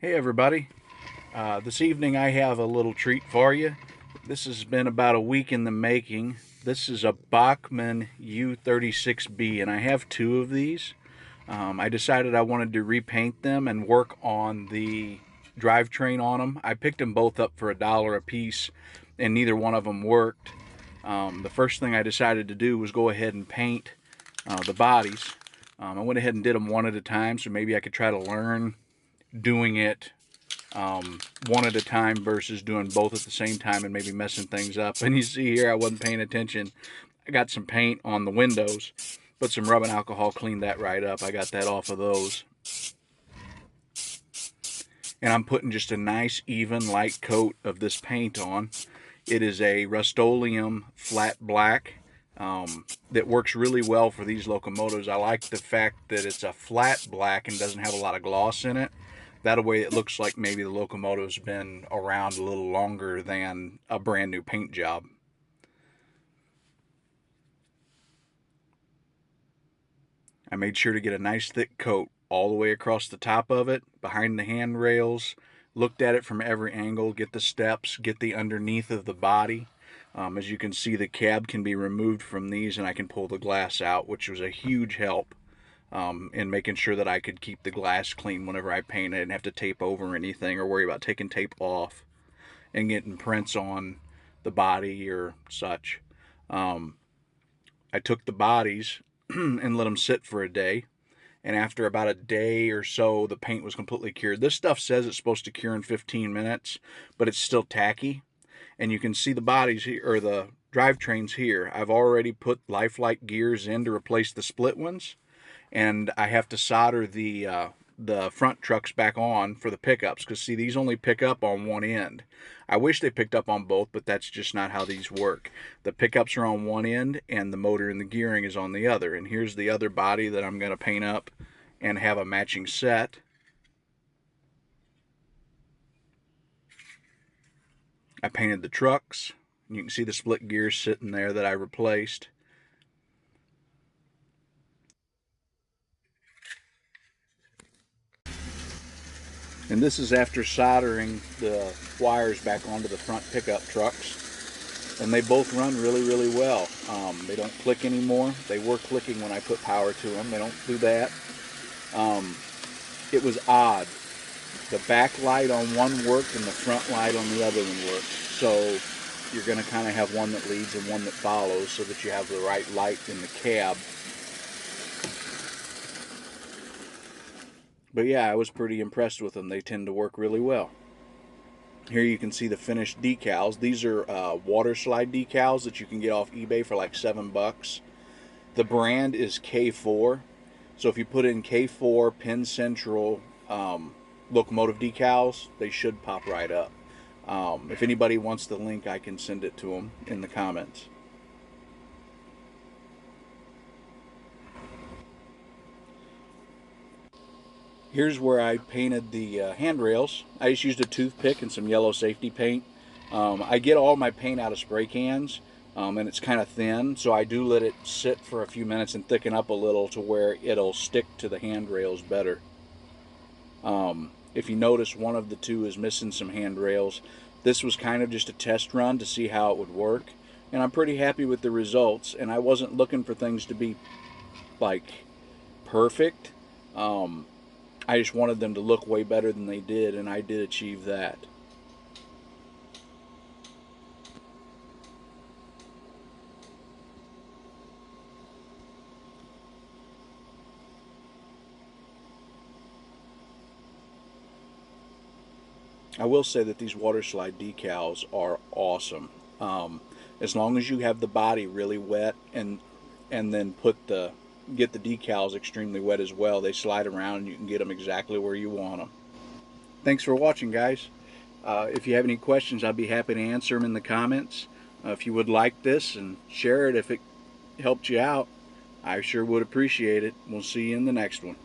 Hey everybody, this evening I have a little treat for you. This has been about a week in the making. This is a Bachmann U36B and I have two of these. I decided I wanted to repaint them and work on the drivetrain on them. I picked them both up for $1 a piece and neither one of them worked. The first thing I decided to do was go ahead and paint the bodies. I went ahead and did them one at a time so maybe I could try to learn doing it one at a time versus doing both at the same time and maybe messing things up. And you see here I wasn't paying attention. I got some paint on the windows, put some rubbing alcohol, cleaned that right up. I got that off of those. And I'm putting just a nice even light coat of this paint on. It is a Rust-Oleum flat black that works really well for these locomotives. I like the fact that it's a flat black and doesn't have a lot of gloss in it. That way it looks like maybe the locomotive's been around a little longer than a brand new paint job. I made sure to get a nice thick coat all the way across the top of it, behind the handrails, looked at it from every angle, get the steps, get the underneath of the body. As you can see, the cab can be removed from these and I can pull the glass out, which was a huge help in making sure that I could keep the glass clean whenever I paint it. I didn't have to tape over anything or worry about taking tape off and getting prints on the body or such. I took the bodies and let them sit for a day. And after about a day or so, the paint was completely cured. This stuff says it's supposed to cure in 15 minutes, but it's still tacky. And you can see the bodies here, or the drivetrains here. I've already put lifelike gears in to replace the split ones. And I have to solder the front trucks back on for the pickups, because see, these only pick up on one end. I wish they picked up on both, but that's just not how these work. The pickups are on one end and the motor and the gearing is on the other. And here's the other body that I'm going to paint up and have a matching set. I painted the trucks. You can see the split gears sitting there that I replaced. And this is after soldering the wires back onto the front pickup trucks. And they both run really, really well. They don't click anymore. They were clicking when I put power to them. They don't do that. It was odd. The back light on one worked and the front light on the other one worked. So you're going to kind of have one that leads and one that follows so that you have the right light in the cab. But yeah, I was pretty impressed with them. They tend to work really well. Here you can see the finished decals. These are water slide decals that you can get off eBay for like $7. The brand is K4. So if you put in K4 Penn Central locomotive decals, they should pop right up. If anybody wants the link, I can send it to them in the comments. Here's where I painted the handrails. I just used a toothpick and some yellow safety paint. I get all my paint out of spray cans, and it's kind of thin, so I do let it sit for a few minutes and thicken up a little to where it'll stick to the handrails better. If you notice, one of the two is missing some handrails. This was kind of just a test run to see how it would work, and I'm pretty happy with the results, and I wasn't looking for things to be like perfect. I just wanted them to look way better than they did, and I did achieve that. I will say that these water slide decals are awesome. As long as you have the body really wet and then get the decals extremely wet as well, they slide around and you can get them exactly where you want them. Thanks for watching, guys. If you have any questions, I'd be happy to answer them in the comments. If you would like this, and share it if it helped you out, I sure would appreciate it. We'll see you in the next one.